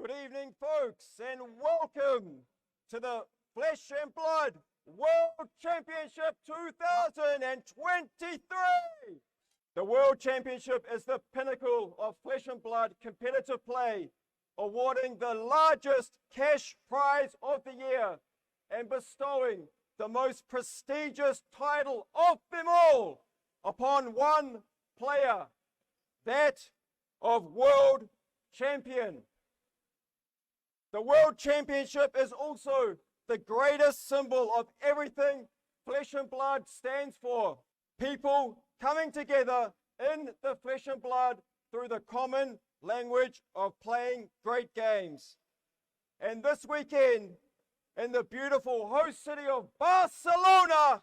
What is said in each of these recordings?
Good evening, folks, and welcome to the Flesh and Blood World Championship 2023. The World Championship is the pinnacle of flesh and blood competitive play, awarding the largest cash prize of the year and bestowing the most prestigious title of them all upon one player, that of World Champion. The World Championship is also the greatest symbol of everything flesh and blood stands for. People coming together in the flesh and blood through the common language of playing great games. And this weekend, in the beautiful host city of Barcelona,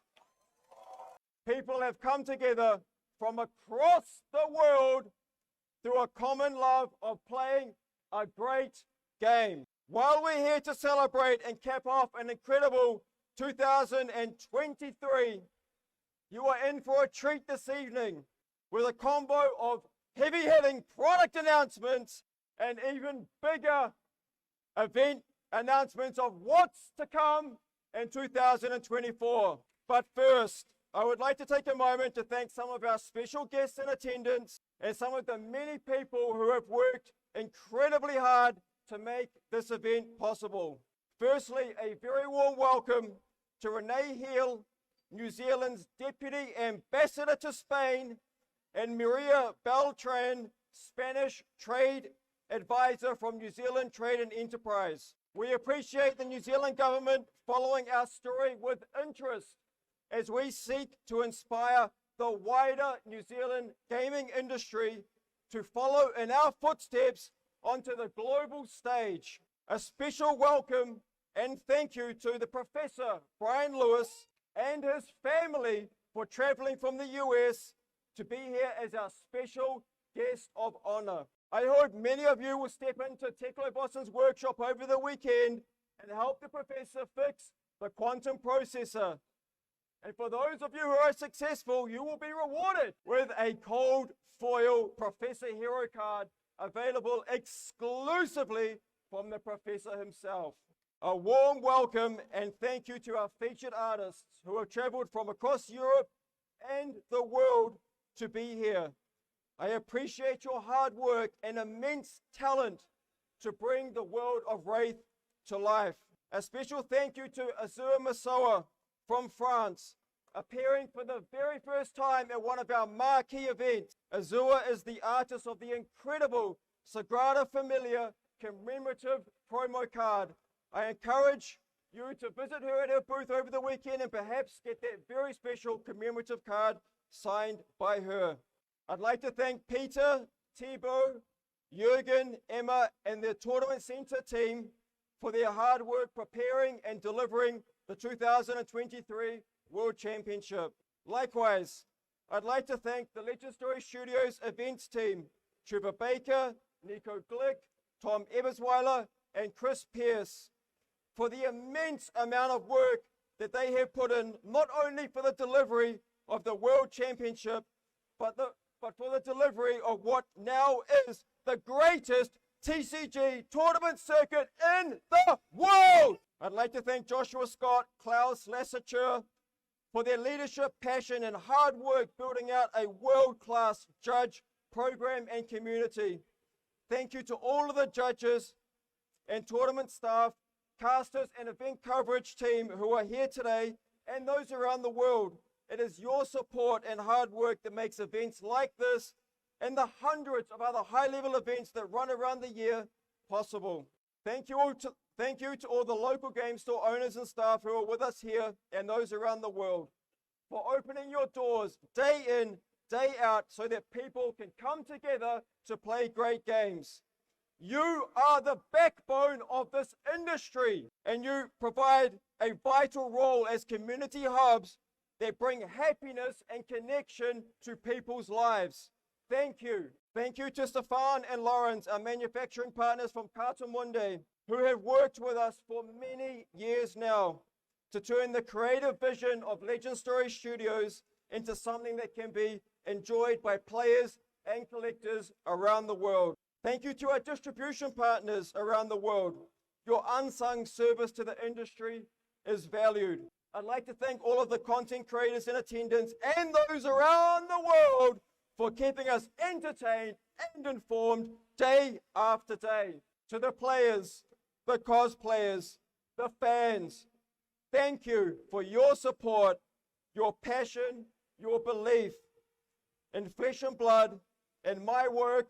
people have come together from across the world through a common love of playing a great game. While we're here to celebrate and cap off an incredible 2023, you are in for a treat this evening with a combo of heavy-hitting product announcements and even bigger event announcements of what's to come in 2024. But first, I would like to take a moment to thank some of our special guests in attendance and some of the many people who have worked incredibly hard to make this event possible. Firstly, a very warm welcome to Renee Hill, New Zealand's Deputy Ambassador to Spain, and Maria Beltran, Spanish Trade Advisor from New Zealand Trade and Enterprise. We appreciate the New Zealand government following our story with interest as we seek to inspire the wider New Zealand gaming industry to follow in our footsteps onto the global stage. A special welcome and thank you to the Professor Brian Lewis and his family for traveling from the US to be here as our special guest of honor. I hope many of you will step into Teklo Boston's workshop over the weekend and help the professor fix the quantum processor. And for those of you who are successful, you will be rewarded with a cold foil Professor Hero card available exclusively from the professor himself. A warm welcome and thank you to our featured artists who have traveled from across Europe and the world to be here. I appreciate your hard work and immense talent to bring the world of Wraith to life. A special thank you to Azur Masoa from France, appearing for the very first time at one of our marquee events. Azur is the artist of the incredible Sagrada Familia commemorative promo card. I encourage you to visit her at her booth over the weekend and perhaps get that very special commemorative card signed by her. I'd like to thank Peter, Thibaut, Jürgen, Emma, and their Tournament Center team for their hard work preparing and delivering the 2023 World Championship. Likewise, I'd like to thank the Legend Story Studios events team, Trevor Baker, Nico Glick, Tom Ebersweiler, and Chris Pierce, for the immense amount of work that they have put in, not only for the delivery of the World Championship, but for the delivery of what now is the greatest TCG tournament circuit in the world. I'd like to thank Joshua Scott, Klaus Lassature, for their leadership, passion, and hard work building out a world-class judge program and community. Thank you to all of the judges and tournament staff, casters, and event coverage team who are here today and those around the world. It is your support and hard work that makes events like this and the hundreds of other high-level events that run around the year possible. Thank you to all the local game store owners and staff who are with us here and those around the world for opening your doors day in, day out so that people can come together to play great games. You are the backbone of this industry and you provide a vital role as community hubs that bring happiness and connection to people's lives. Thank you. Thank you to Stefan and Lawrence, our manufacturing partners from Cartamundi, who have worked with us for many years now to turn the creative vision of Legend Story Studios into something that can be enjoyed by players and collectors around the world. Thank you to our distribution partners around the world. Your unsung service to the industry is valued. I'd like to thank all of the content creators in attendance and those around the world for keeping us entertained and informed day after day. To the players, the cosplayers, the fans, thank you for your support, your passion, your belief in Flesh and Blood, in my work,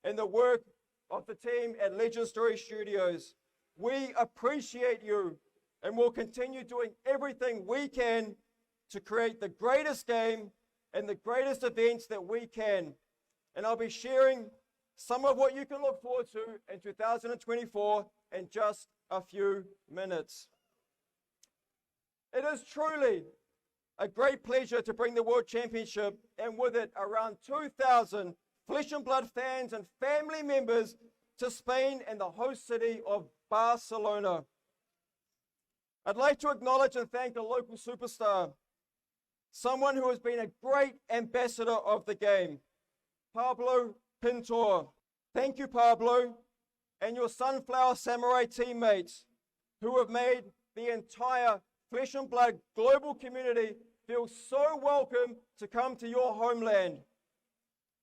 and the work of the team at Legend Story Studios. We appreciate you and will continue doing everything we can to create the greatest game and the greatest events that we can. And I'll be sharing some of what you can look forward to in 2024 in just a few minutes. It is truly a great pleasure to bring the World Championship and with it around 2,000 Flesh and Blood fans and family members to Spain and the host city of Barcelona. I'd like to acknowledge and thank a local superstar, someone who has been a great ambassador of the game, Pablo Pintor. Thank you, Pablo, and your Sunflower Samurai teammates who have made the entire Flesh and Blood global community feel so welcome to come to your homeland.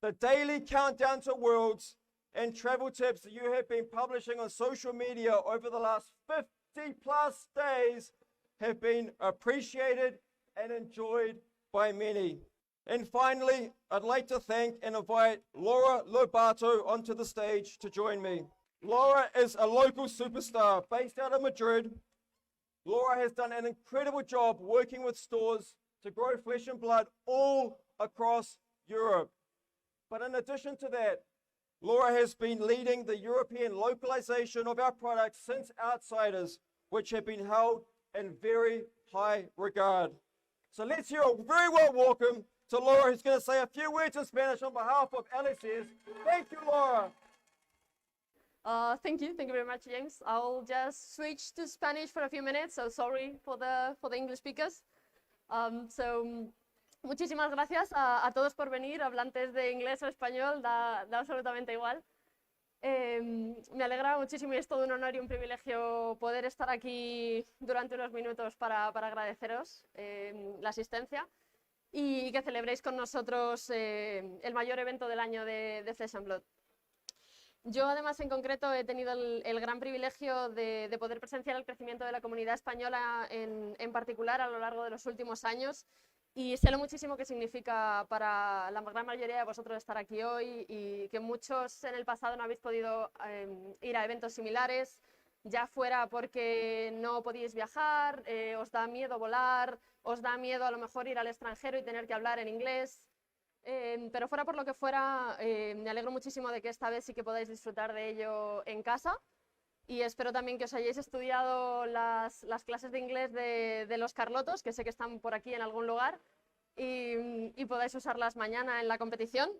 The daily countdown to Worlds and travel tips that you have been publishing on social media over the last 50 plus days have been appreciated and enjoyed by many. And finally, I'd like to thank and invite Laura Lobato onto the stage to join me. Laura is a local superstar based out of Madrid. Laura has done an incredible job working with stores to grow Flesh and Blood all across Europe. But in addition to that, Laura has been leading the European localization of our products since Outsiders, which have been held in very high regard. So let's hear a very well welcome to Laura, who's going to say a few words in Spanish on behalf of LSS. Thank you, Laura. Thank you very much, James. I'll just switch to Spanish for a few minutes, so sorry for the English speakers. Muchísimas gracias a todos por venir, hablantes de inglés o español, da absolutamente igual. Me alegra muchísimo y es todo un honor y un privilegio poder estar aquí durante unos minutos para agradeceros la asistencia y que celebréis con nosotros el mayor evento del año de Flesh and Blood. Yo, además, en concreto, he tenido el gran privilegio de poder presenciar el crecimiento de la comunidad española en particular a lo largo de los últimos años y sé lo muchísimo que significa para la gran mayoría de vosotros estar aquí hoy y que muchos en el pasado no habéis podido ir a eventos similares, ya fuera porque no podíais viajar, os da miedo volar, os da miedo a lo mejor ir al extranjero y tener que hablar en inglés. Pero fuera por lo que fuera, me alegro muchísimo de que esta vez sí que podáis disfrutar de ello en casa y espero también que os hayáis estudiado las clases de inglés de los Carlotos, que sé que están por aquí en algún lugar, y podáis usarlas mañana en la competición.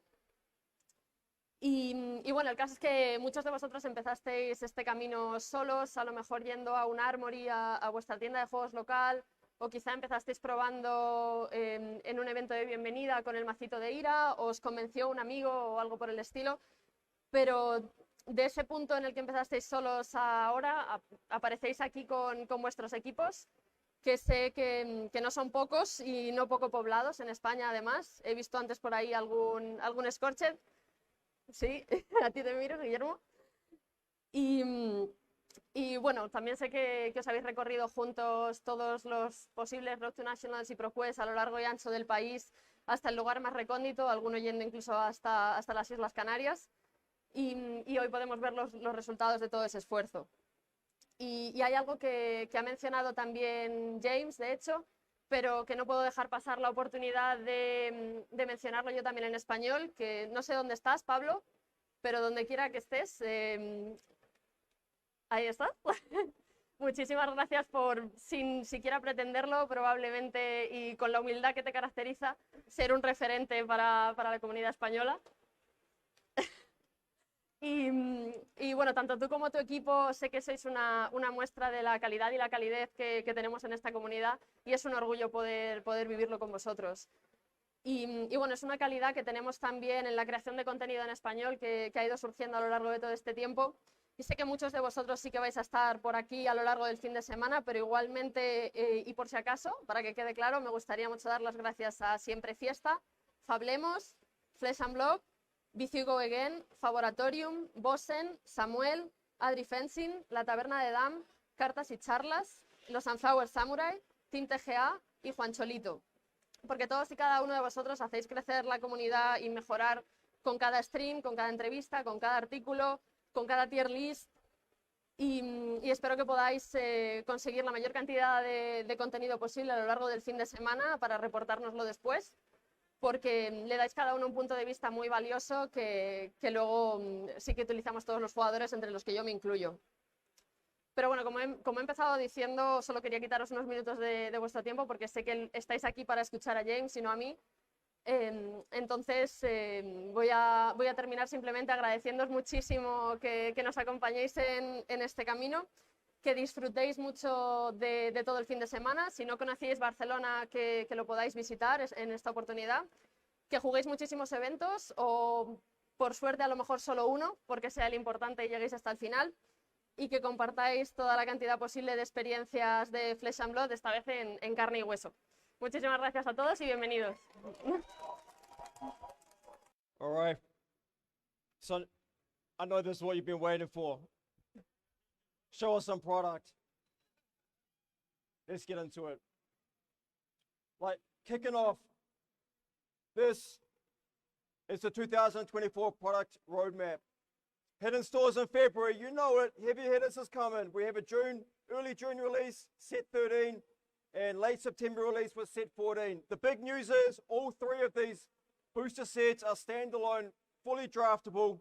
Y bueno, el caso es que muchos de vosotros empezasteis este camino solos, a lo mejor yendo a un Armory, a vuestra tienda de juegos local, o quizá empezasteis probando en un evento de bienvenida con el macito de Ira, o os convenció un amigo o algo por el estilo, pero de ese punto en el que empezasteis solos ahora, aparecéis aquí con vuestros equipos, que sé que no son pocos y no poco poblados en España además. He visto antes por ahí algún Scorched. Sí, a ti te miro, Guillermo. Y bueno, también sé que os habéis recorrido juntos todos los posibles Road to Nationals y ProQuest a lo largo y ancho del país, hasta el lugar más recóndito, alguno yendo incluso hasta las Islas Canarias. Y hoy podemos ver los resultados de todo ese esfuerzo. Y hay algo que ha mencionado también James, de hecho, pero que no puedo dejar pasar la oportunidad de mencionarlo yo también en español, que no sé dónde estás, Pablo, pero donde quiera que estés, ahí estás. Muchísimas gracias por, sin siquiera pretenderlo, probablemente, y con la humildad que te caracteriza, ser un referente para la comunidad española. Y bueno, tanto tú como tu equipo sé que sois una muestra de la calidad y la calidez que tenemos en esta comunidad y es un orgullo poder vivirlo con vosotros. Y bueno, es una calidad que tenemos también en la creación de contenido en español que ha ido surgiendo a lo largo de todo este tiempo. Y sé que muchos de vosotros sí que vais a estar por aquí a lo largo del fin de semana, pero igualmente, y por si acaso, para que quede claro, me gustaría mucho dar las gracias a Siempre Fiesta, Fablemos, Flesh and Block, With You Go Again, Favoratorium, Bosen, Samuel, Adri Fencing, La Taberna de Dam, Cartas y Charlas, Los Sunflower Samurai, Team TGA y Juan Cholito. Porque todos y cada uno de vosotros hacéis crecer la comunidad y mejorar con cada stream, con cada entrevista, con cada artículo, con cada tier list, y espero que podáis conseguir la mayor cantidad de contenido posible a lo largo del fin de semana para reportárnoslo después, porque le dais cada uno un punto de vista muy valioso que luego sí que utilizamos todos los jugadores, entre los que yo me incluyo. Pero bueno, como he empezado diciendo, solo quería quitaros unos minutos de vuestro tiempo, porque sé que estáis aquí para escuchar a James y no a mí. Entonces voy a terminar simplemente agradeciéndoos muchísimo que nos acompañéis en este camino, que disfrutéis mucho de todo el fin de semana. Si no conocíais Barcelona, que lo podáis visitar en esta oportunidad, que juguéis muchísimos eventos, o por suerte a lo mejor solo uno, porque sea el importante y lleguéis hasta el final, y que compartáis toda la cantidad posible de experiencias de Flesh and Blood, esta vez en carne y hueso. Muchísimas gracias a todos y bienvenidos. All right. So I know this is what you've been waiting for. Show us some product. Let's get into it. Like, kicking off, this is the 2024 product roadmap. Hidden stores in February, you know it. Heavy hitters is coming. We have a early June release, set 13, and late September release with set 14. The big news is all three of these booster sets are standalone, fully draftable.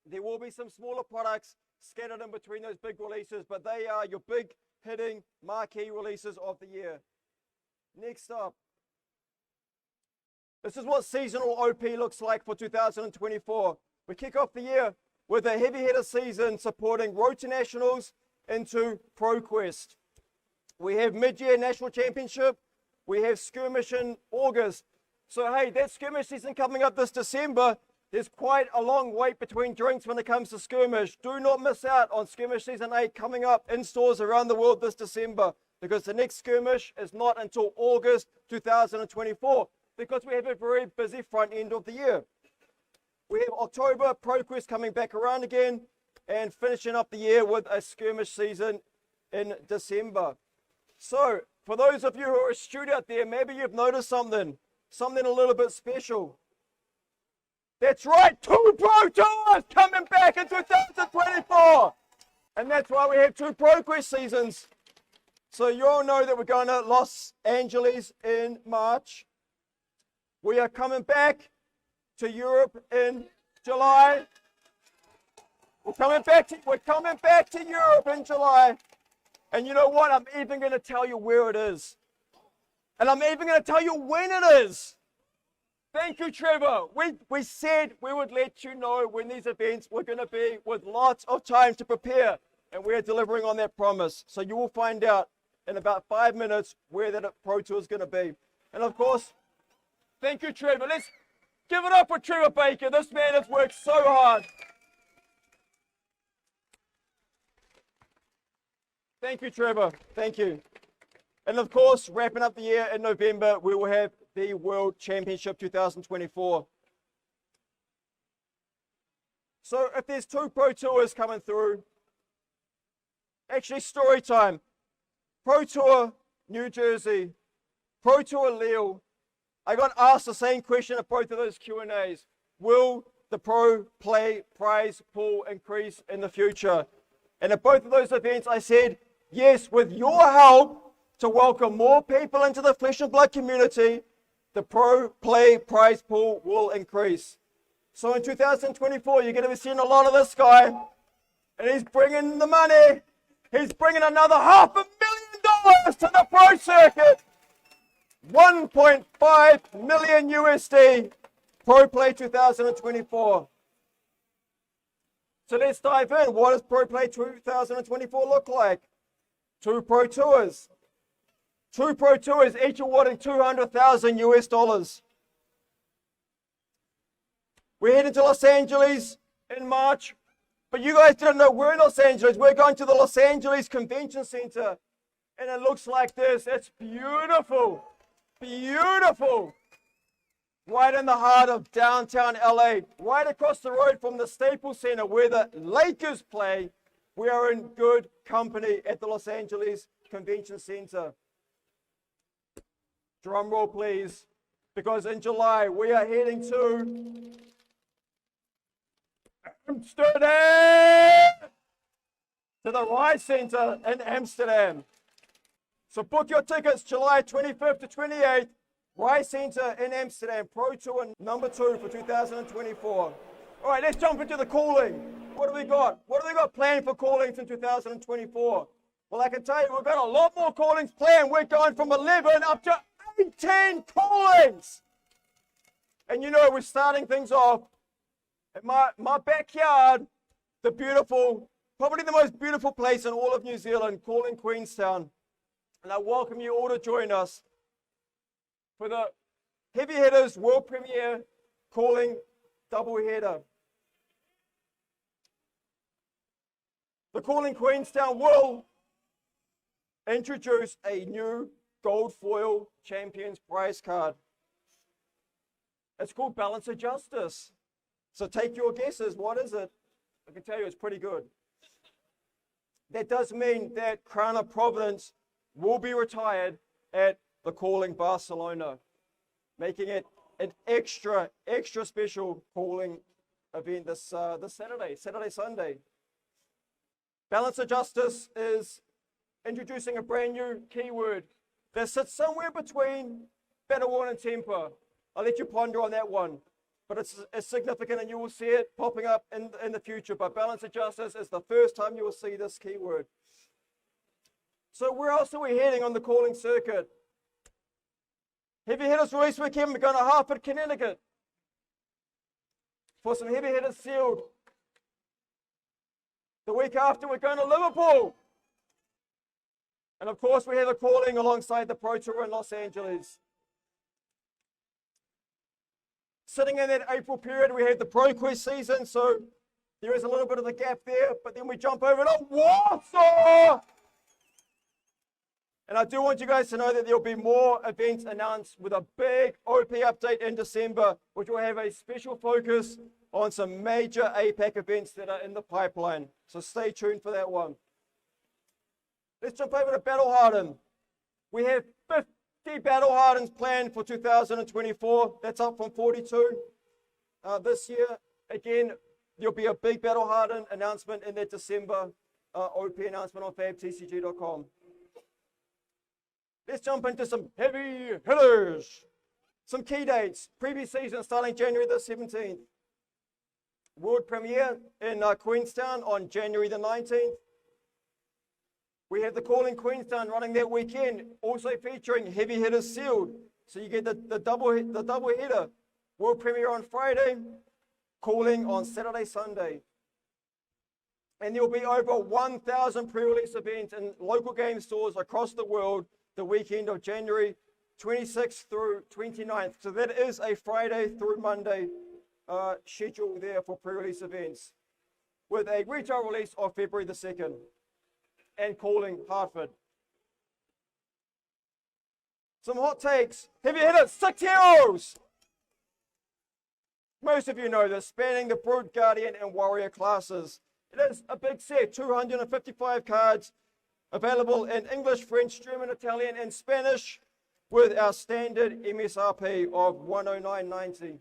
There will be some smaller products scattered in between those big releases, but they are your big hitting marquee releases of the year. Next up, this is what seasonal OP looks like for 2024. We kick off the year with a heavy hitter season supporting Road to Nationals into ProQuest. We have mid-year national championship. We have skirmish in August. So hey, that skirmish season coming up this December, there's quite a long wait between drinks when it comes to skirmish. Do not miss out on skirmish season 8 coming up in stores around the world this December, because the next skirmish is not until August 2024, because we have a very busy front end of the year. We have October ProQuest coming back around again, and finishing up the year with a skirmish season in December. So, for those of you who are astute out there, maybe you've noticed something a little bit special. That's right, 2 Pro Tours coming back in 2024. And that's why we have 2 ProQuest seasons. So you all know that we're going to Los Angeles in March. We are coming back to Europe in July. We're coming back to Europe in July. And you know what? I'm even going to tell you where it is. And I'm even going to tell you when it is. Thank you, Trevor. We said we would let you know when these events were going to be, with lots of time to prepare. And we're delivering on that promise. So you will find out in about 5 minutes where that Pro Tour is going to be. And of course, thank you, Trevor. Let's give it up for Trevor Baker. This man has worked so hard. Thank you, Trevor. Thank you. And of course, wrapping up the year in November, we will have the World Championship 2024. So if there's 2 Pro Tours coming through, actually story time. Pro Tour New Jersey, Pro Tour Lille. I got asked the same question at both of those Q&As. Will the Pro Play prize pool increase in the future? And at both of those events, I said, yes, with your help to welcome more people into the Flesh and Blood community, the Pro Play prize pool will increase. So in 2024, you're going to be seeing a lot of this guy, and he's bringing the money. He's bringing another $500,000 to the pro circuit. 1.5 million USD Pro Play 2024. So let's dive in. What does Pro Play 2024 look like? 2 Pro Tours. 2 Pro Tours, each awarding $200,000 US. We're heading to Los Angeles in March. But you guys didn't know we're in Los Angeles. We're going to the Los Angeles Convention Center. And it looks like this. It's beautiful. Beautiful. Right in the heart of downtown LA. Right across the road from the Staples Center where the Lakers play. We are in good company at the Los Angeles Convention Center. Drum roll, please. Because in July, we are heading to Amsterdam! To the Rice Center in Amsterdam. So book your tickets July 25th to 28th. Rice Center in Amsterdam, Pro Tour number 2 for 2024. All right, let's jump into the calling. What do we got? What do we got planned for callings in 2024? Well, I can tell you, we've got a lot more callings planned. We're going from 11 up to 18 callings. And you know, we're starting things off in my backyard, the beautiful, probably the most beautiful place in all of New Zealand, calling Queenstown. And I welcome you all to join us for the Heavy Hitters World Premiere calling doubleheader. The Calling Queenstown will introduce a new gold foil Champions prize card. It's called Balance of Justice. So take your guesses. What is it? I can tell you it's pretty good. That does mean that Crown of Providence will be retired at the Calling Barcelona, making it an extra special calling event this Saturday, Sunday. Balance of Justice is introducing a brand new keyword that sits somewhere between Battle Worn and Temper. I'll let you ponder on that one, but it's significant and you will see it popping up in the future. But Balance of Justice is the first time you will see this keyword. So where else are we heading on the calling circuit? Heavy Hitters release weekend, we're going to Hartford, Connecticut for some Heavy Hitters sealed. The week after, we're going to Liverpool. And of course, we have a calling alongside the Pro Tour in Los Angeles. Sitting in that April period, we have the ProQuest season, so there is a little bit of a gap there, but then we jump over to Warsaw! And I do want you guys to know that there'll be more events announced with a big OP update in December, which will have a special focus on some major APAC events that are in the pipeline. So stay tuned for that one. Let's jump over to Battle Harden. We have 50 Battle Hardens planned for 2024. That's up from 42 this year. Again, there'll be a big Battle Harden announcement in that December OP announcement on fabtcg.com. Let's jump into some heavy hitters. Some key dates. Previous season starting January the 17th. World premiere in Queenstown on January the 19th. We have the Calling Queenstown running that weekend, also featuring Heavy Hitters sealed. So you get the double hitter. World premiere on Friday, Calling on Saturday, Sunday. And there will be over 1,000 pre-release events in local game stores across the world the weekend of January 26th through 29th. So that is a Friday through Monday schedule there for pre-release events, with a retail release of February the 2nd and Calling Hartford. Some hot takes. Heavy hitters, 6 heroes. Most of you know this, spanning the Brute, Guardian, and Warrior classes. It is a big set, 255 cards, available in English, French, German, Italian, and Spanish, with our standard MSRP of $109.90.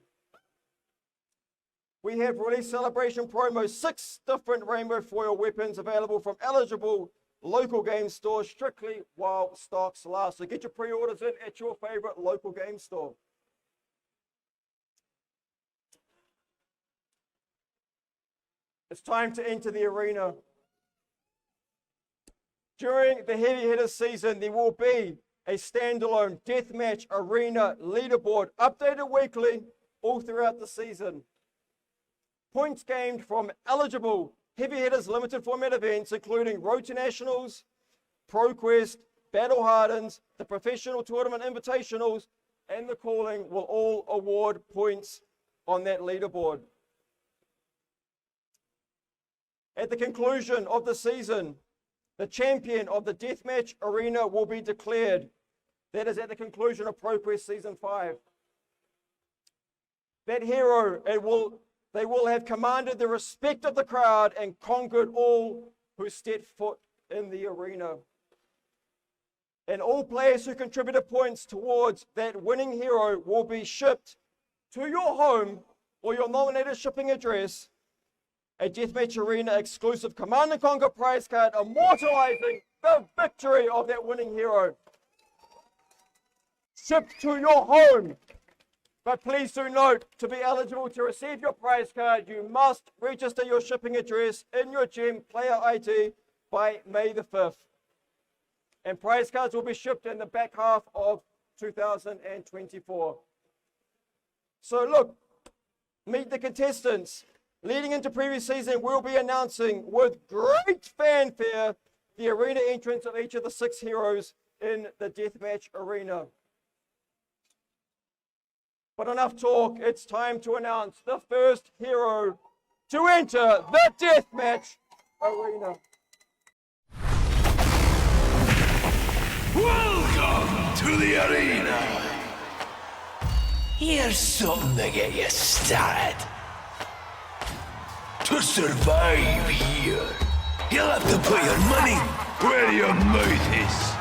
We have released celebration promos, 6 different rainbow foil weapons available from eligible local game stores strictly while stocks last. So get your pre-orders in at your favorite local game store. It's time to enter the arena. During the Heavy Hitters season, there will be a standalone deathmatch arena leaderboard updated weekly all throughout the season. Points gained from eligible Heavy Hitters limited format events, including Road to Nationals, ProQuest, Battle Hardens, the Professional Tournament Invitationals, and the Calling, will all award points on that leaderboard. At the conclusion of the season, the champion of the Deathmatch Arena will be declared. That is at the conclusion of ProQuest Season 5. That hero, they will have commanded the respect of the crowd and conquered all who stepped foot in the arena. And all players who contributed points towards that winning hero will be shipped to your home or your nominated shipping address a Deathmatch Arena exclusive Command & Conquer prize card immortalizing the victory of that winning hero. Shipped to your home. But please do note, to be eligible to receive your prize card, you must register your shipping address in your gem player ID by May the 5th. And prize cards will be shipped in the back half of 2024. So look, meet the contestants. Leading into previous season, we'll be announcing with great fanfare the arena entrance of each of the 6 heroes in the Deathmatch Arena. But enough talk, it's time to announce the first hero to enter the Deathmatch Arena. Welcome to the arena. Here's something to get you started. To survive here, you'll have to put your money where your mouth is.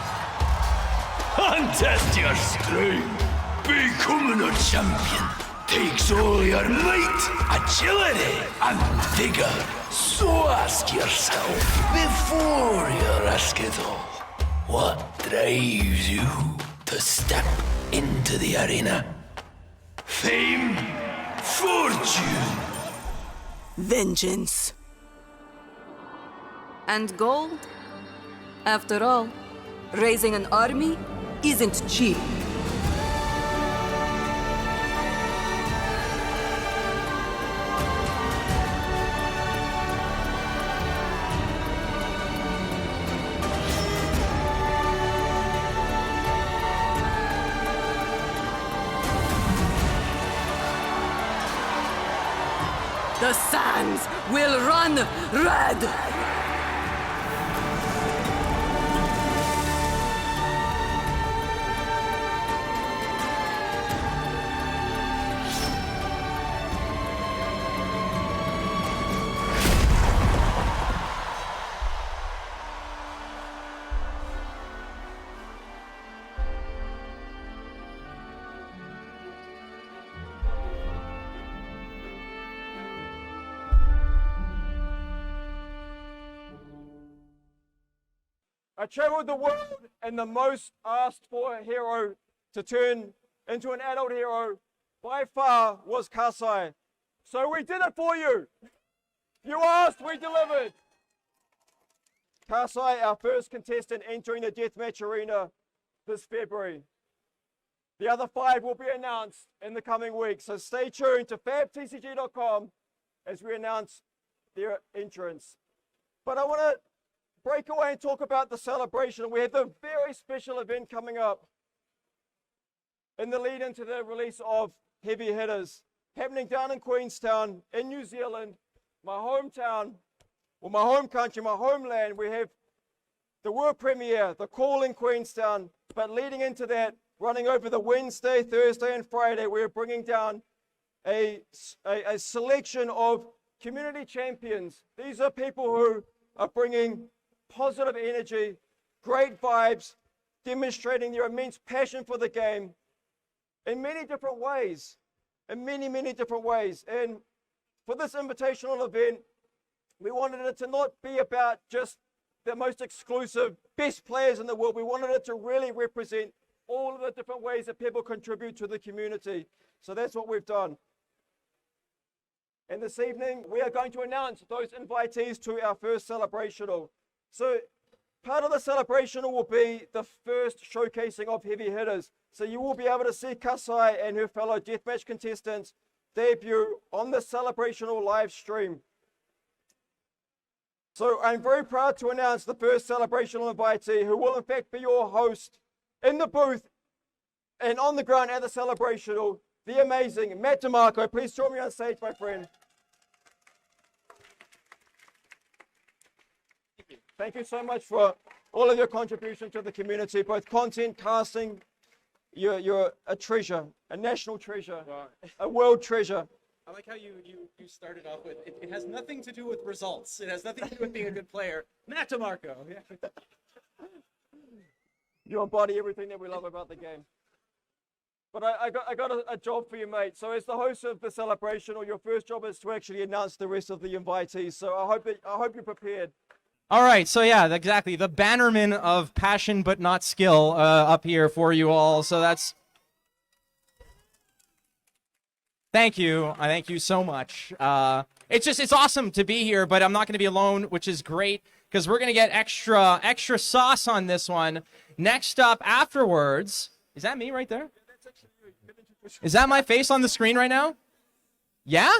And test your strength. Becoming a champion takes all your might, agility, and vigor. So ask yourself, before you risk it all, what drives you to step into the arena? Fame? Fortune? Vengeance. And gold? After all, raising an army isn't cheap. The sands will run red! I traveled the world, and the most asked for hero to turn into an adult hero by far was Kasai. So we did it for you. You asked, we delivered. Kasai, our first contestant entering the Deathmatch Arena this February. The other 5 will be announced in the coming weeks, so stay tuned to fabtcg.com as we announce their entrance. But I want to break away and talk about the celebration. We have a very special event coming up in the lead into the release of Heavy Hitters, happening down in Queenstown in New Zealand, my hometown, or my home country, my homeland. We have the world premiere, the call in Queenstown, but leading into that, running over the Wednesday, Thursday, and Friday, we're bringing down a selection of community champions. These are people who are bringing positive energy, great vibes, demonstrating their immense passion for the game in many different ways, in many different ways. And for this invitational event, we wanted it to not be about just the most exclusive, best players in the world. We wanted it to really represent all of the different ways that people contribute to the community. So that's what we've done. And this evening, we are going to announce those invitees to our first celebrational. So part of the celebrational will be the first showcasing of Heavy Hitters. So you will be able to see Kasai and her fellow Deathmatch contestants debut on the celebrational live stream. So I'm very proud to announce the first celebrational invitee, who will in fact be your host in the booth and on the ground at the celebrational, the amazing Matt DeMarco. Please join me on stage, my friend. Thank you so much for all of your contribution to the community, both content, casting. You're a treasure, a national treasure, a world treasure. I like how you started off with, it has nothing to do with results. It has nothing to do with being a good player. Not to Marco. Yeah. You embody everything that we love about the game. But I got a job for you, mate. So as the host of the celebration, your first job is to actually announce the rest of the invitees. So I hope you're prepared. All right, so yeah, exactly. The bannerman of passion but not skill up here for you all. So that's... Thank you. Thank you so much. It's awesome to be here, but I'm not going to be alone, which is great because we're going to get extra sauce on this one. Next up afterwards, is that me right there? Is that my face on the screen right now? Yeah?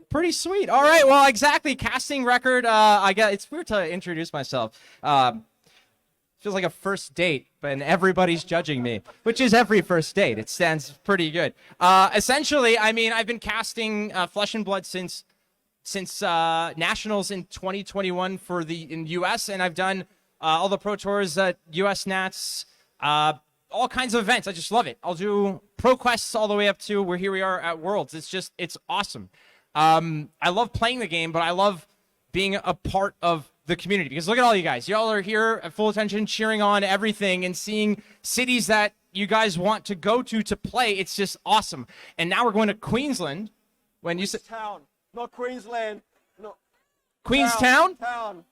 Pretty sweet. All right, well, exactly. Casting record. It's weird to introduce myself. Feels like a first date, and everybody's judging me, which is every first date. It stands pretty good. Essentially, I mean, I've been casting Flesh and Blood since Nationals in 2021 in US, and I've done all the Pro Tours at US Nats, all kinds of events. I just love it. I'll do Pro Quests all the way up to where here we are at Worlds. It's awesome. I love playing the game, but I love being a part of the community because look at all you guys. Y'all are here at full attention, cheering on everything and seeing cities that you guys want to go to play. It's just awesome. And now we're going to Queensland. When you said town, not Queensland. No. Queenstown? Town.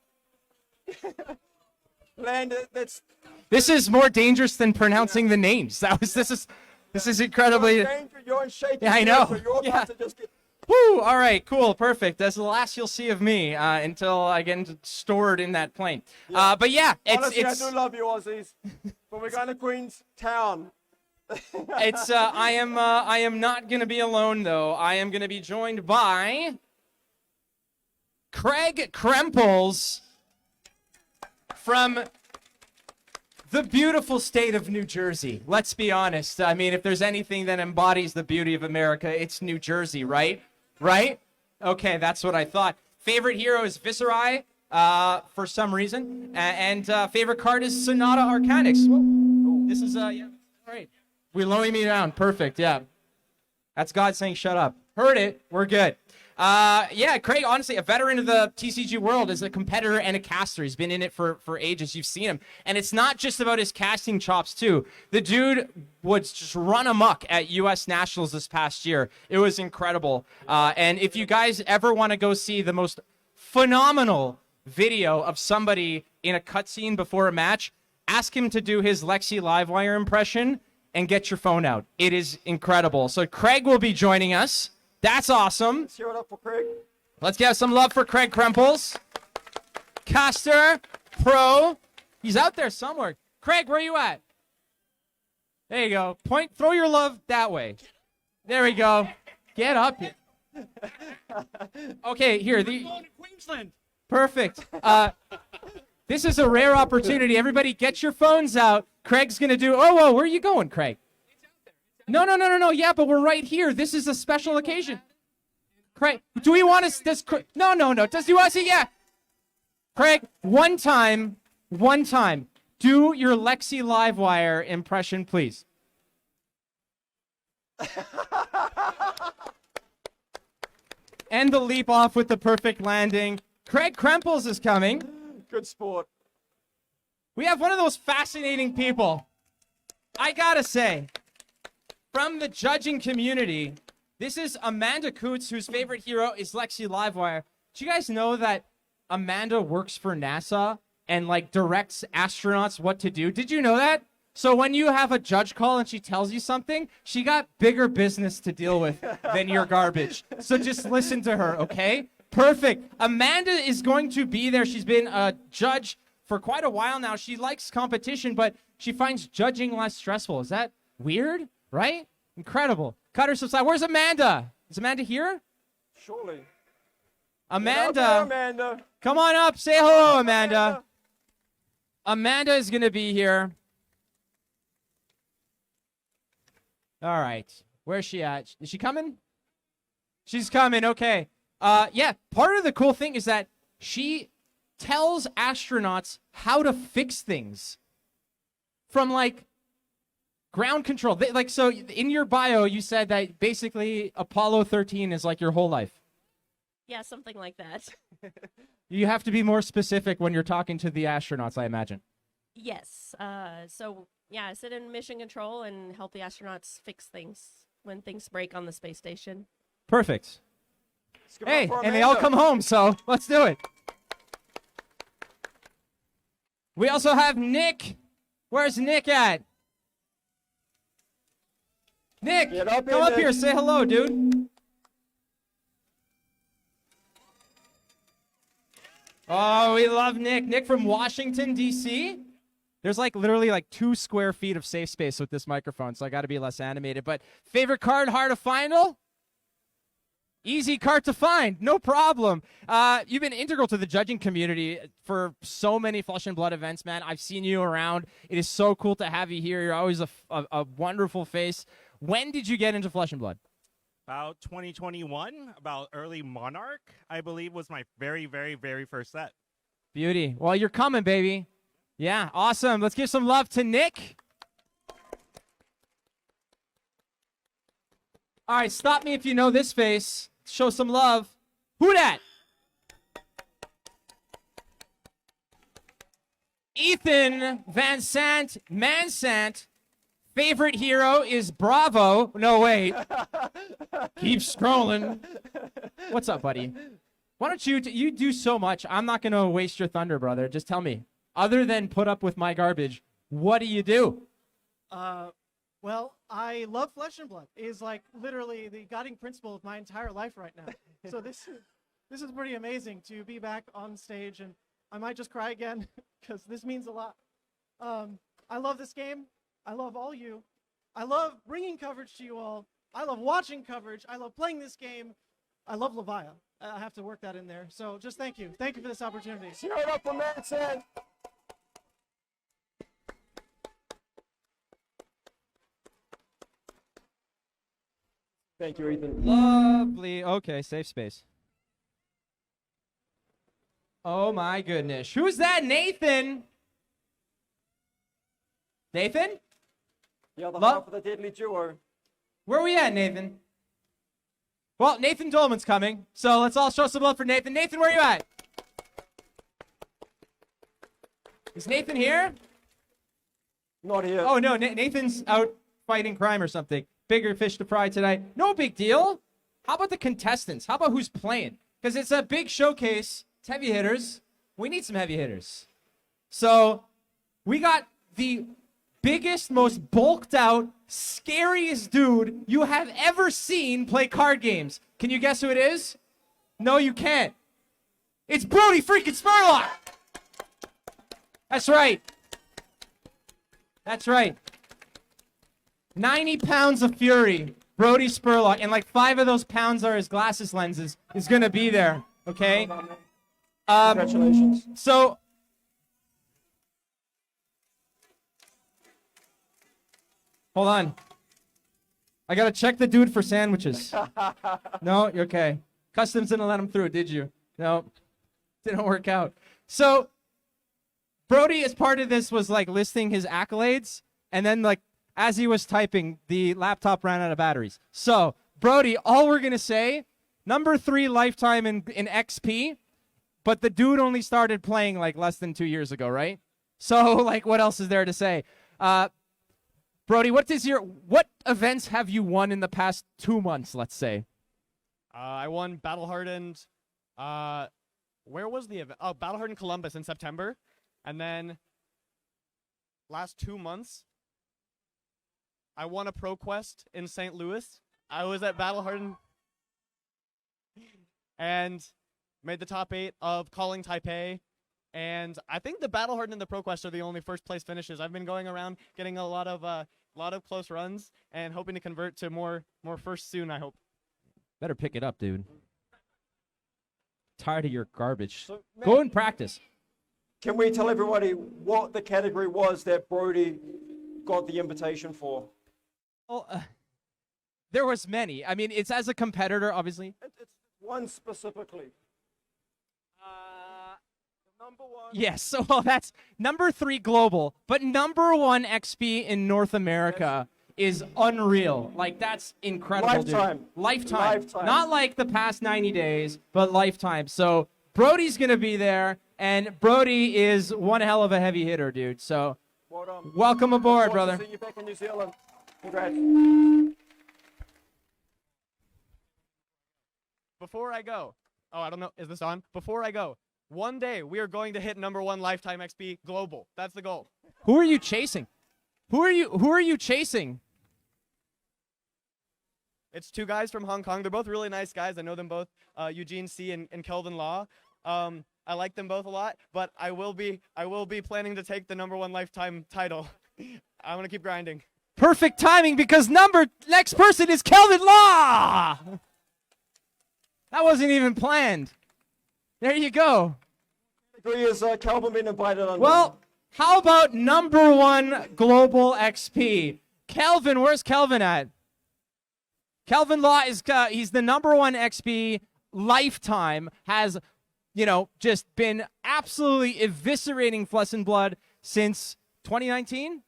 Land that's... This is more dangerous than pronouncing the names. This is incredibly... You're in shaky. Yeah, I know. So you're about to just get... Woo! All right, cool, perfect. That's the last you'll see of me until I get stored in that plane. Yeah. But yeah, Honestly, I do love you, Aussies. But we're going to Queenstown. I am not gonna be alone though. I am gonna be joined by Craig Krempels from the beautiful state of New Jersey. Let's be honest. I mean, if there's anything that embodies the beauty of America, it's New Jersey, right? Right? Okay, that's what I thought. Favorite hero is Viserai, for some reason. And favorite card is Sonata Arcanix. Whoa. This is, yeah, all right. We're lowering me down. Perfect, yeah. That's God saying shut up. Heard it. We're good. Yeah, Craig, honestly, a veteran of the TCG world, is a competitor and a caster. He's been in it for ages. You've seen him. And it's not just about his casting chops, too. The dude would just run amok at US Nationals this past year. It was incredible. And if you guys ever want to go see the most phenomenal video of somebody in a cutscene before a match, ask him to do his Lexi Livewire impression and get your phone out. It is incredible. So Craig will be joining us. That's awesome. Let's hear it up for Craig. Let's give some love for Craig Krempels. Caster, pro. He's out there somewhere. Craig, where are you at? There you go. Throw your love that way. There we go. Get up here. Okay, here. Queensland. Perfect. This is a rare opportunity. Everybody get your phones out. Craig's going to do... Oh, whoa, where are you going, Craig? No. Yeah, but we're right here. This is a special occasion. Craig, do we want to... No. Do you want to see... Yeah. Craig, one time. Do your Lexi Livewire impression, please. And the leap off with the perfect landing. Craig Krempels is coming. Good sport. We have one of those fascinating people. I gotta say, from the judging community, this is Amanda Coots, whose favorite hero is Lexi Livewire. Do you guys know that Amanda works for NASA and like directs astronauts what to do? Did you know that? So when you have a judge call and she tells you something, she got bigger business to deal with than your garbage. So just listen to her, okay? Perfect. Amanda is going to be there. She's been a judge for quite a while now. She likes competition, but she finds judging less stressful. Is that weird? Right? Incredible. Cut her some slack. Where's Amanda? Is Amanda here? Surely. Amanda. Amanda. Come on up. Say hello, Amanda. Amanda is going to be here. All right. Where's she at? Is she coming? She's coming. Okay. Yeah. Part of the cool thing is that She tells astronauts how to fix things from like ground control. So in your bio, you said that basically Apollo 13 is like your whole life. Yeah, something like that. You have to be more specific when you're talking to the astronauts, I imagine. Yes. So yeah, I sit in mission control and help the astronauts fix things when things break on the space station. Perfect. Let's give it Hey, up for and they all Amanda. come home, so let's do it. We also have Nick. Where's Nick at? Nick, Get up come here, up Nick. here. Say hello, dude. Oh, we love Nick. Nick from Washington, D.C. There's like literally like 2 square feet of safe space with this microphone, so I got to be less animated. But favorite card, hard to final? Easy card to find, no problem. You've been integral to the judging community for so many Flesh and Blood events, man. I've seen you around. It is so cool to have you here. You're always a wonderful face. When did you get into Flesh and Blood? About 2021, about early Monarch, I believe, was my very, very, very first set. Beauty. Well, you're coming, baby. Yeah, awesome. Let's give some love to Nick. All right, stop me if you know this face. Show some love. Who dat? Ethan Van Sant Mansant. Favorite hero is Bravo. No, wait. Keep scrolling. What's up, buddy? Why don't you do so much. I'm not going to waste your thunder, brother. Just tell me. Other than put up with my garbage, what do you do? Well, I love Flesh and Blood. It is like literally the guiding principle of my entire life right now. So this is pretty amazing to be back on stage, and I might just cry again because this means a lot. I love this game. I love all you. I love bringing coverage to you all. I love watching coverage. I love playing this game. I love Levia. I have to work that in there. So just thank you. Thank you for this opportunity. Cheer it up for Manson. Thank you, Ethan. Lovely. Okay, safe space. Oh my goodness. Who's that? Nathan? Nathan? The other Love- half of the deadly duo. Where are we at, Nathan? Well, Nathan Dolman's coming, so let's all show some love for Nathan. Nathan, where are you at? Is Nathan here? Not here. Oh, no, Nathan's out fighting crime or something. Bigger fish to fry tonight. No big deal. How about the contestants? How about who's playing? Because it's a big showcase. It's heavy hitters. We need some heavy hitters. So we got the biggest, most bulked out, scariest dude you have ever seen play card games. Can you guess who it is? No, you can't. It's Brody freaking Spurlock. That's right. That's right. 90 pounds of fury, Brody Spurlock, and like 5 of those pounds are his glasses lenses, is going to be there, okay? Congratulations. So, hold on. I got to check the dude for sandwiches. No, you're okay. Customs didn't let him through, did you? No, didn't work out. So, Brody, as part of this, was like listing his accolades, and then like, as he was typing, the laptop ran out of batteries. So, Brody, all we're going to say, number 3 lifetime in XP, but the dude only started playing like less than 2 years ago, right? So, like, what else is there to say? Brody, what events have you won in the past 2 months, let's say? I won Battle Hardened. Where was the event? Oh, Battle Hardened Columbus in September. And then last 2 months, I won a Pro Quest in St. Louis. I was at Battle Hardened and made the top 8 of Calling Taipei. And I think the Battle Hardened and the Pro Quest are the only first place finishes. I've been going around getting a lot of close runs and hoping to convert to more firsts soon, I hope. Better pick it up, dude. Tired of your garbage. So, Go and practice. Can we tell everybody what the category was that Brody got the invitation for? Oh, there was many. I mean, it's as a competitor, obviously. It's one specifically. Yes, so well, that's number 3 global, but number 1 XP in North America is unreal. Like, that's incredible, Lifetime. dude. Lifetime. Lifetime. Not like the past 90 days, but lifetime. So Brody's going to be there, and Brody is one hell of a heavy hitter, dude. So Well done. welcome aboard, Look forward to brother. seeing you back in New Zealand. Congrats. Before I go, oh, I don't know, is this on? Before I go, one day we are going to hit number 1 lifetime XP global. That's the goal. Who are you chasing? Who are you chasing? It's 2 guys from Hong Kong. They're both really nice guys. I know them both, Eugene C. and Kelvin Law. I like them both a lot, but I will be planning to take the number 1 lifetime title. I'm gonna keep grinding. Perfect timing because next person is Kelvin Law. That wasn't even planned. There you go. Degree is Calvin been invited on. Well, how about number 1 global XP? Kelvin, where's Kelvin at? Kelvin Law is he's the number 1 XP lifetime, has, you know, just been absolutely eviscerating Flesh and Blood since 2019.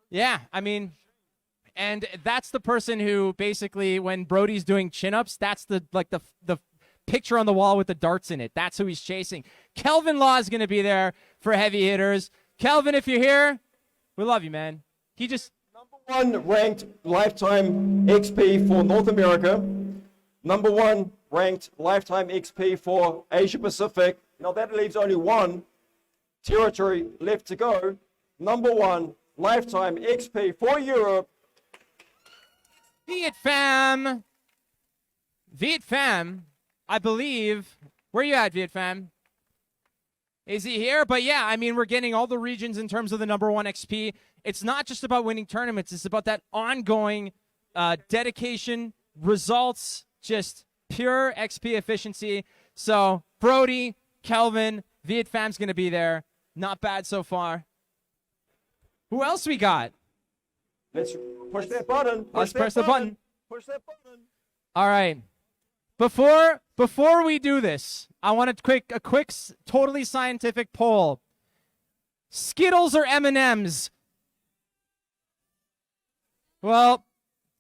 Yeah, I mean, and that's the person who basically, when Brody's doing chin-ups, that's the picture on the wall with the darts in it. That's who he's chasing. Kelvin Law is going to be there for heavy hitters. Kelvin, if you're here, we love you, man. He just... Number 1 ranked lifetime XP for North America. Number 1 ranked lifetime XP for Asia Pacific. Now that leaves only 1 territory left to go. Number 1 lifetime XP for Europe. Viet Fam. Viet Fam, I believe. Where you at, Viet Fam? Is he here? But yeah, I mean, we're getting all the regions in terms of the number 1 XP. It's not just about winning tournaments. It's about that ongoing dedication, results, just pure XP efficiency. So Brody, Kelvin, Viet Fam's going to be there. Not bad so far. Who else we got? Let's push that button. Let's press the button. Push that button. All right. Before we do this, I want a quick, totally scientific poll. Skittles or M&Ms? Well,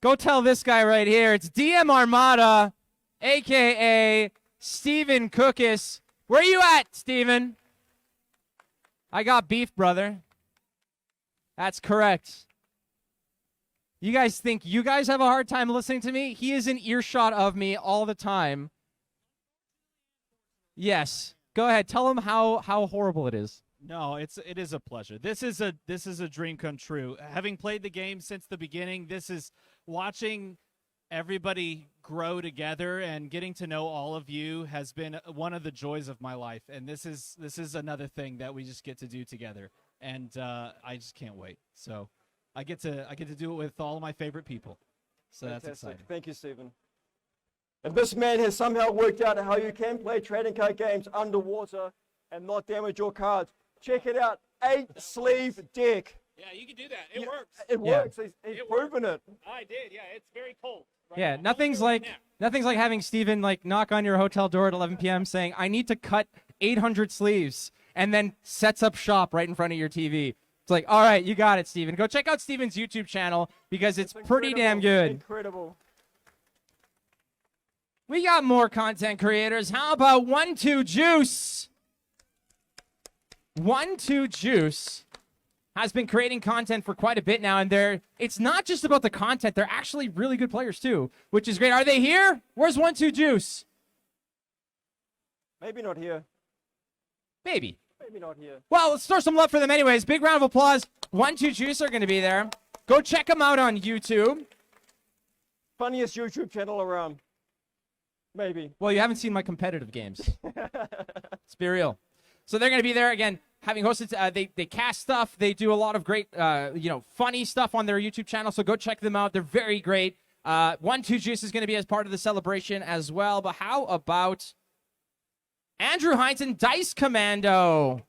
go tell this guy right here. It's DM Armada, a.k.a. Steven Cookis. Where you at, Steven? I got beef, brother. That's correct. You guys think you guys have a hard time listening to me? He is in earshot of me all the time. Yes. Go ahead. Tell him how horrible it is. No, it is a pleasure. This is a dream come true. Having played the game since the beginning, this is watching everybody grow together and getting to know all of you has been one of the joys of my life. And this is another thing that we just get to do together. And I just can't wait. So I get to do it with all of my favorite people. So Fantastic. that's exciting. Thank you, Stephen. And this man has somehow worked out how you can play trading card games underwater and not damage your cards. Check it out, 8-sleeve deck. Yeah, you can do that. It works. It works. He's proven it. I did. Yeah, it's very cold. Yeah, nothing's like having Steven knock on your hotel door at 11 p.m. saying, "I need to cut 800 sleeves," and then sets up shop right in front of your TV. It's like, all right, you got it, Steven. Go check out Steven's YouTube channel because it's pretty damn good. Incredible. We got more content creators. How about 1-2 Juice? 1-2 Juice has been creating content for quite a bit now, and it's not just about the content. They're actually really good players too, which is great. Are they here? Where's 1-2 Juice? Maybe not here. Maybe. Maybe not here. Well, let's throw some love for them anyways. Big round of applause. 1-2 Juice are going to be there. Go check them out on YouTube. Funniest YouTube channel around. Maybe. Well, you haven't seen my competitive games. Let's be real. So they're going to be there again, having hosted. They cast stuff. They do a lot of great, funny stuff on their YouTube channel. So go check them out. They're very great. 1-2 Juice is going to be as part of the celebration as well. But how about Andrew Heinton, Dice Commando?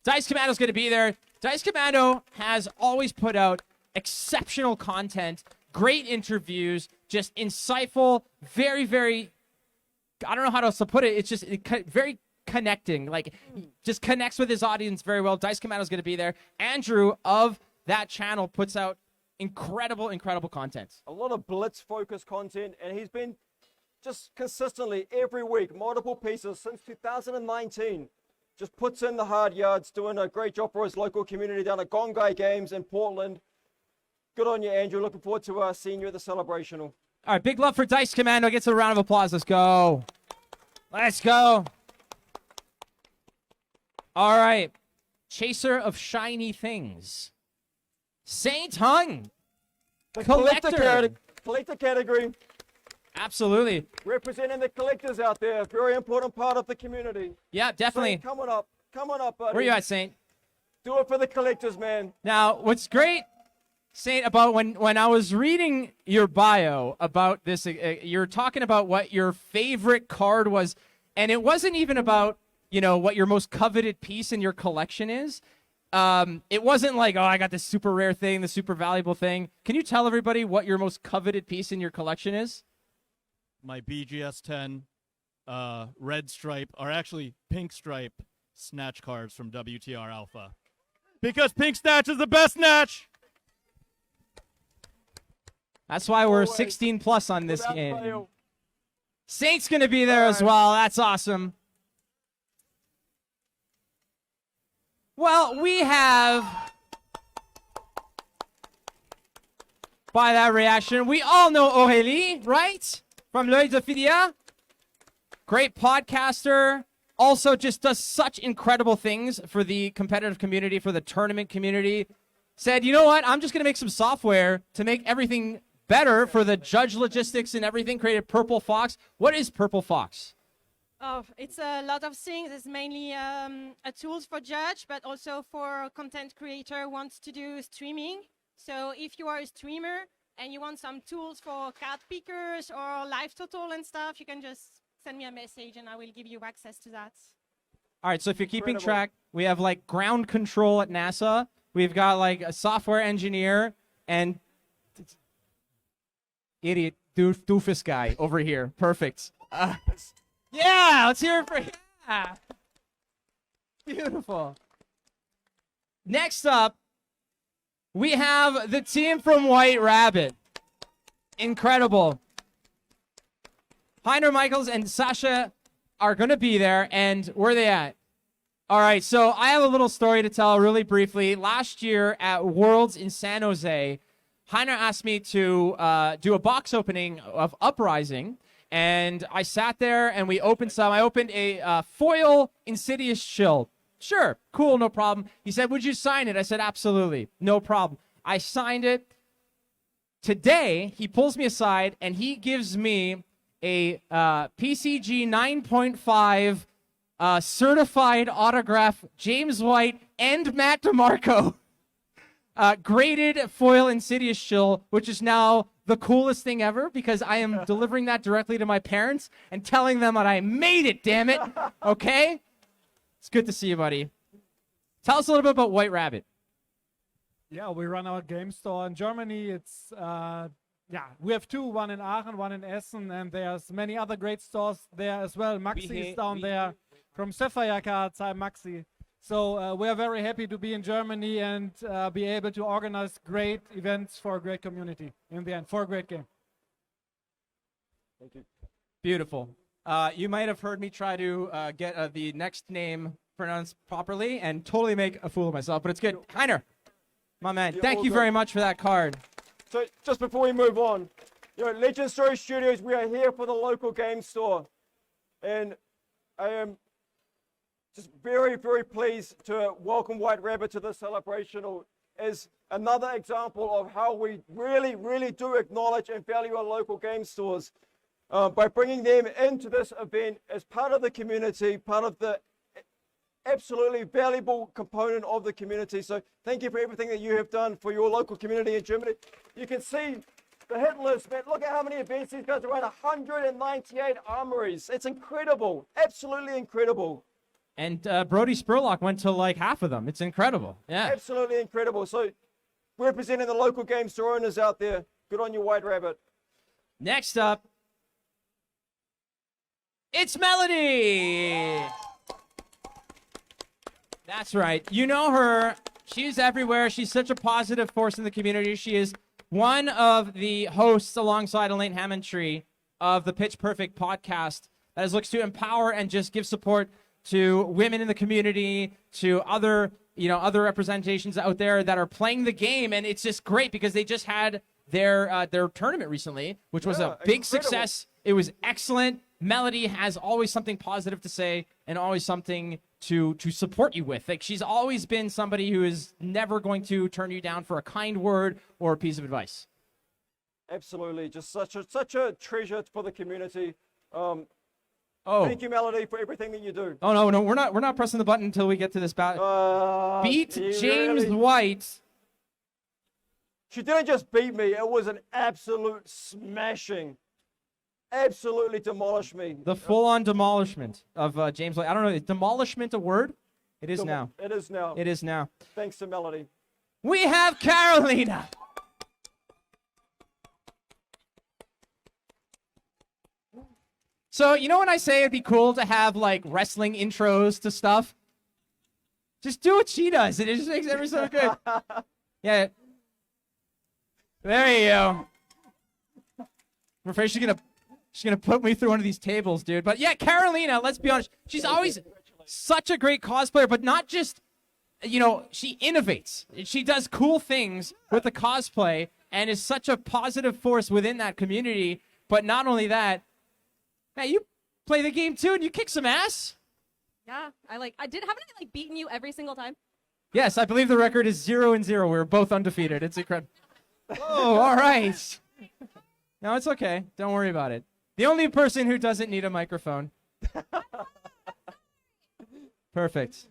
Dice Commando's going to be there. Dice Commando has always put out exceptional content, great interviews, just insightful, very, very. I don't know how else to put it. It's just very connecting. Like, he just connects with his audience very well. Dice Commando's going to be there. Andrew of that channel puts out incredible content. A lot of blitz-focused content, and he's been just consistently every week, multiple pieces since 2019. Just puts in the hard yards, doing a great job for his local community down at Gongai Games in Portland. Good on you, Andrew. Looking forward to seeing you at the Celebrational. All right, big love for Dice Commando. Gets a round of applause. Let's go. Let's go. All right. Chaser of shiny things. Saint Hung. The Collector. collector category. Absolutely. Representing the collectors out there. Very important part of the community. Yeah, definitely. Saint, come on up. Come on up, buddy. Where you at, Saint? Do it for the collectors, man. Now, what's great, Saint, about when I was reading your bio about this, you're talking about what your favorite card was, and it wasn't even about, what your most coveted piece in your collection is. It wasn't like, oh, I got this super rare thing, the super valuable thing. Can you tell everybody what your most coveted piece in your collection is? My BGS 10 red stripe, or actually pink stripe, snatch cards from WTR Alpha. Because pink snatch is the best snatch! That's why we're 16 plus on this game. Saint's going to be there as well. That's awesome. Well, we have, by that reaction, we all know Aurélie, right? From L'Œil de Fidia. Great podcaster. Also just does such incredible things for the competitive community, for the tournament community. Said, you know what? I'm just going to make some software to make everything better for the judge logistics and everything. Created Purple Fox. What is Purple Fox? Oh, it's a lot of things. It's mainly a tools for judge, but also for content creator who wants to do streaming. So if you are a streamer and you want some tools for card pickers or live total and stuff, you can just send me a message and I will give you access to that. All right, so if you're keeping track, we have like ground control at NASA. We've got like a software engineer and idiot doofus guy over here. Perfect. Yeah, let's hear it for yeah. Beautiful. Next up, we have the team from White Rabbit. Incredible. Heiner Michaels and Sasha are going to be there, and where are they at? All right, so I have a little story to tell really briefly. Last year at Worlds in San Jose, Heiner asked me to do a box opening of Uprising, and I sat there and we opened some. I opened a foil Insidious Shield. Sure, cool, no problem. He said, would you sign it? I said, absolutely, no problem. I signed it. Today, he pulls me aside and he gives me a PCG 9.5 certified autograph James White and Matt DeMarco graded foil Insidious Shield, which is now the coolest thing ever because I am delivering that directly to my parents and telling them that I made it, damn it. Okay? It's good to see you, buddy. Tell us a little bit about White Rabbit. Yeah, we run our game store in Germany. It's we have two, one in Aachen, one in Essen, and there's many other great stores there as well. Maxi is down there from Sapphire Cards. Hi, Maxi. So we are very happy to be in Germany and be able to organize great events for a great community in the end, for a great game. Thank you. Beautiful. You might have heard me try to get the next name pronounced properly and totally make a fool of myself, but it's good. Heiner, my man, thank you very much for that card. So just before we move on, Legend Story Studios, we are here for the local game store. And I am just very, very pleased to welcome White Rabbit to the Celebrational as another example of how we really, really do acknowledge and value our local game stores by bringing them into this event as part of the community, part of the absolutely valuable component of the community. So thank you for everything that you have done for your local community in Germany. You can see the hit list, man. Look at how many events these guys are running. 198 armories. It's incredible. Absolutely incredible. And Brody Spurlock went to like half of them. It's incredible. Yeah. Absolutely incredible. So representing the local game store owners out there, good on you, White Rabbit. Next up, it's Melody. That's right. You know her. She's everywhere. She's such a positive force in the community. She is one of the hosts alongside Elaine Hammondtree of the Pitch Perfect podcast that looks to empower and just give support to women in the community, to other representations out there that are playing the game. And it's just great because they just had their tournament recently, which was a big success. It was excellent. Melody has always something positive to say and always something to support you with. Like, she's always been somebody who is never going to turn you down for a kind word or a piece of advice. Absolutely, just such a treasure for the community. Thank you, Melody, for everything that you do. Oh no, we're not pressing the button until we get to this battle. Beat James White. She didn't just beat me; it was an absolute smashing. Absolutely demolished me. The full-on demolishment of James White. I don't know, is demolishment a word? It is now. It is now. It is now. Thanks to Melody. We have Carolina. So, you know when I say it'd be cool to have, like, wrestling intros to stuff? Just do what she does. It just makes every so good. Yeah. There you go. I'm afraid she's gonna put me through one of these tables, dude. But yeah, Carolina, let's be honest. She's always such a great cosplayer, but not just, she innovates. She does cool things with the cosplay and is such a positive force within that community. But not only that, hey, you play the game too and you kick some ass. Yeah, haven't I beaten you every single time? Yes, I believe the record is 0-0. We're both undefeated. It's incredible. Oh, all right. No, it's okay. Don't worry about it. The only person who doesn't need a microphone. Perfect.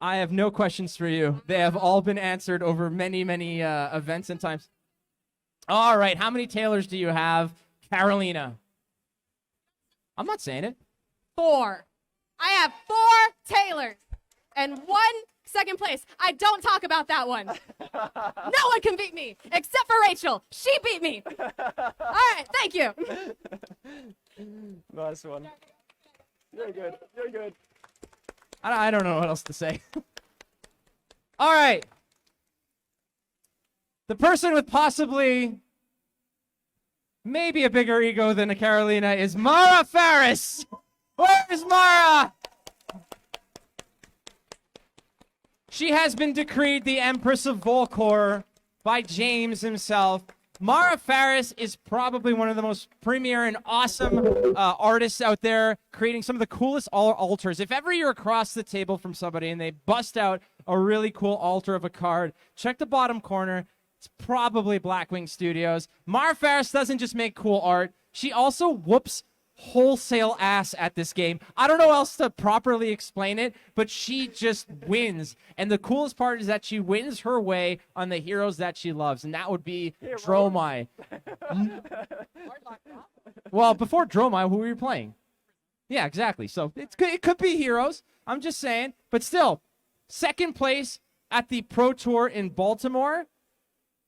I have no questions for you. They have all been answered over many, many events and times. All right. How many Taylors do you have, Carolina? I'm not saying it. 4. I have 4 Taylors and 1 second place. I don't talk about that one. No one can beat me except for Rachel. She beat me. All right, thank you. Nice one. You're good. You're good. I don't know what else to say. All right. The person with possibly maybe a bigger ego than a Carolina is Mara Faris. Where's Mara? She has been decreed the Empress of Volcor by James himself. Mara Faris is probably one of the most premier and awesome artists out there, creating some of the coolest altars. If ever you're across the table from somebody and they bust out a really cool altar of a card, check the bottom corner. It's probably Blackwing Studios. Mara Faris doesn't just make cool art. She also whoops wholesale ass at this game. I don't know how else to properly explain it, but she just wins. And the coolest part is that she wins her way on the heroes that she loves, and that would be Dromai. Well, before Dromai, who were you playing? Yeah, exactly. So it could be heroes. I'm just saying. But still, second place at the Pro Tour in Baltimore.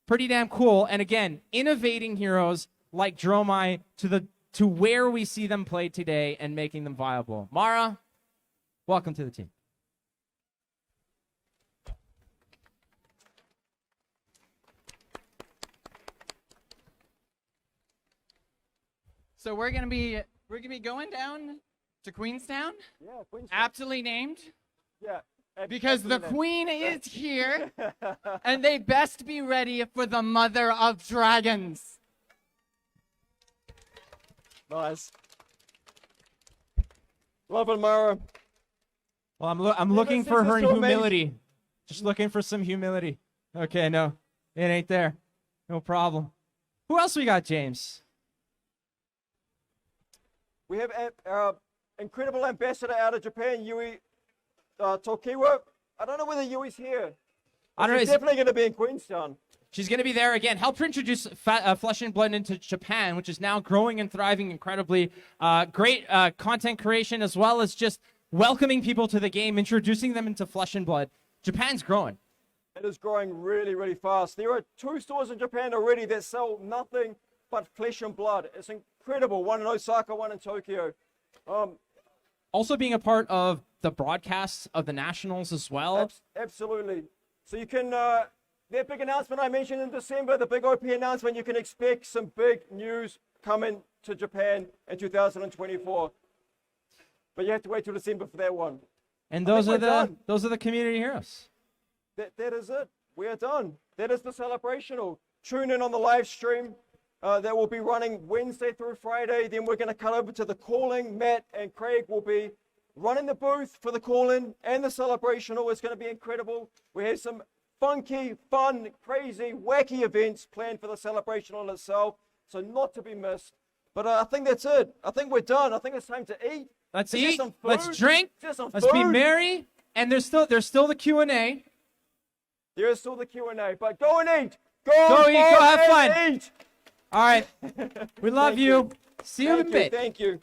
Pretty damn cool. And again, innovating heroes like Dromai to where we see them play today and making them viable. Mara, welcome to the team. So we're gonna be going down to Queenstown. Yeah, Queenstown. Aptly named. Yeah. Because the queen is here, and they best be ready for the mother of dragons. Nice. Love it, Mara. Well, I'm looking for her humility. Just looking for some humility. Okay, no, it ain't there. No problem. Who else we got, James? We have our incredible ambassador out of Japan, Yui Tokiwa. I don't know whether Yui's here. I don't know. She's definitely going to be in Queenstown. She's going to be there again. Help her introduce Flesh and Blood into Japan, which is now growing and thriving incredibly. Great content creation, as well as just welcoming people to the game, introducing them into Flesh and Blood. Japan's growing. It is growing really, really fast. There are 2 stores in Japan already that sell nothing but Flesh and Blood. It's incredible. One in Osaka, one in Tokyo. Also being a part of the broadcasts of the Nationals as well? Absolutely. So you can, that big announcement I mentioned in December, the big OP announcement, you can expect some big news coming to Japan in 2024. But you have to wait till December for that one. And I those think are we're the community heroes. That is it. We are done. That is the Celebrational. Tune in on the live stream that will be running Wednesday through Friday. Then we're going to cut over to the calling. Matt and Craig will be running the booth for the call-in and the Celebrational. It's going to be incredible. We have some funky, fun, crazy, wacky events planned for the Celebrational itself, so not to be missed. But I think that's it. I think we're done. I think it's time to eat. Let's Is there eat. some food? Let's drink. Is there some Let's be food? merry. And there's still the Q&A. There is still the Q&A, but go and eat. Go eat. Go have and fun. Eat. All right. We love Thank you. See you in a Thank you. bit. Thank you.